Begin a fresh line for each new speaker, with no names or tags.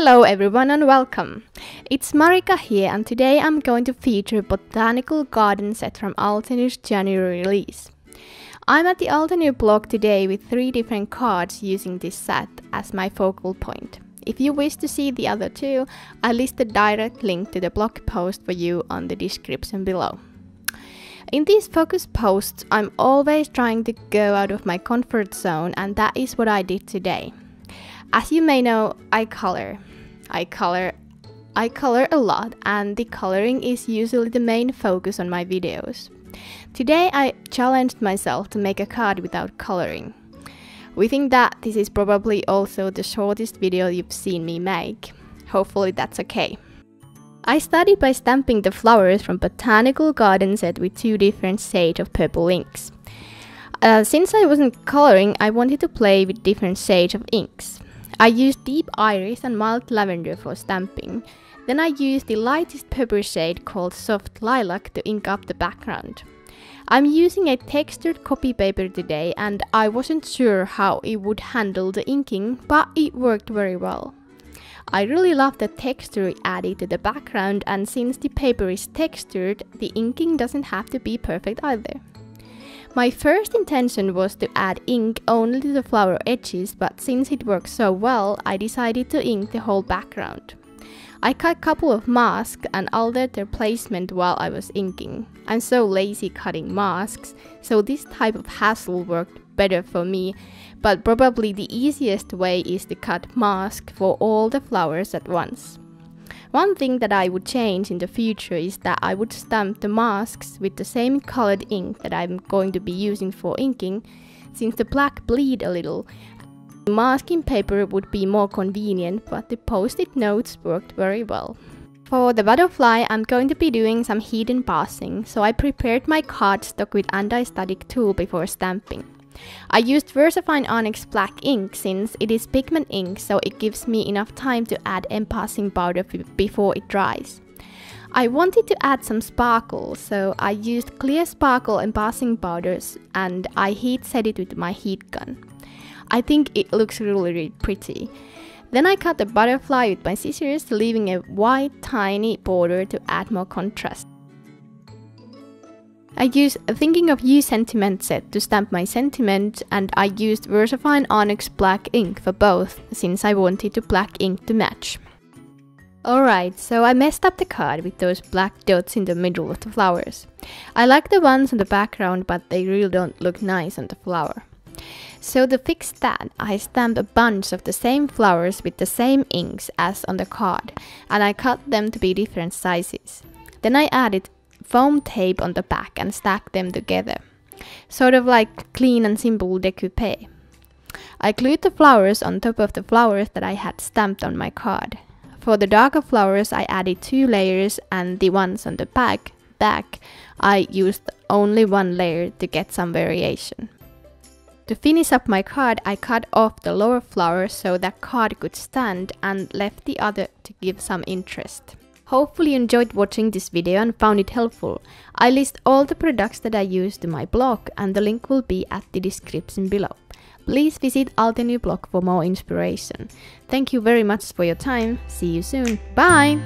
Hello everyone and welcome! It's Marika here and today I'm going to feature Botanical garden set from Altenew's January release. I'm at the Altenew blog today with 3 different cards using this set as my focal point. If you wish to see the other 2, I list a direct link to the blog post for you on the description below. In these focus posts, I'm always trying to go out of my comfort zone, and that is what I did today. As you may know, I color a lot, and the coloring is usually the main focus on my videos. Today I challenged myself to make a card without coloring. We think that this is probably also the shortest video you've seen me make. Hopefully that's okay. I started by stamping the flowers from Botanical garden set with 2 different shades of purple inks. Since I wasn't coloring, I wanted to play with different shades of inks. I used deep iris and mild lavender for stamping. Then I used the lightest purple shade called soft lilac to ink up the background. I'm using a textured copy paper today and I wasn't sure how it would handle the inking, but it worked very well. I really love the texture it added to the background, and since the paper is textured, the inking doesn't have to be perfect either. My first intention was to add ink only to the flower edges, but since it worked so well, I decided to ink the whole background. I cut a couple of masks and altered their placement while I was inking. I'm so lazy cutting masks, so this type of hassle worked better for me, but probably the easiest way is to cut masks for all the flowers at once. One thing that I would change in the future is that I would stamp the masks with the same colored ink that I'm going to be using for inking, since the black bleed a little. Masking paper would be more convenient, but the post-it notes worked very well. For the butterfly, I'm going to be doing some heat embossing, so I prepared my cardstock with anti-static tool before stamping. I used VersaFine Onyx black ink since it is pigment ink, so it gives me enough time to add embossing powder before it dries. I wanted to add some sparkle, so I used clear sparkle embossing powders and I heat set it with my heat gun. I think it looks really pretty. Then I cut the butterfly with my scissors, leaving a white tiny border to add more contrast. I used Thinking of You sentiment set to stamp my sentiment, and I used VersaFine Onyx black ink for both, since I wanted the black ink to match. Alright, so I messed up the card with those black dots in the middle of the flowers. I like the ones on the background, but they really don't look nice on the flower. So to fix that, I stamped a bunch of the same flowers with the same inks as on the card, and I cut them to be different sizes. Then I added foam tape on the back and stacked them together, sort of like clean and simple découpé. I glued the flowers on top of the flowers that I had stamped on my card. For the darker flowers I added 2 layers, and the ones on the back I used only 1 layer to get some variation. To finish up my card, I cut off the lower flowers so that card could stand and left the other to give some interest. Hopefully you enjoyed watching this video and found it helpful. I list all the products that I used in my blog, and the link will be at the description below. Please visit Altenew blog for more inspiration. Thank you very much for your time. See you soon. Bye!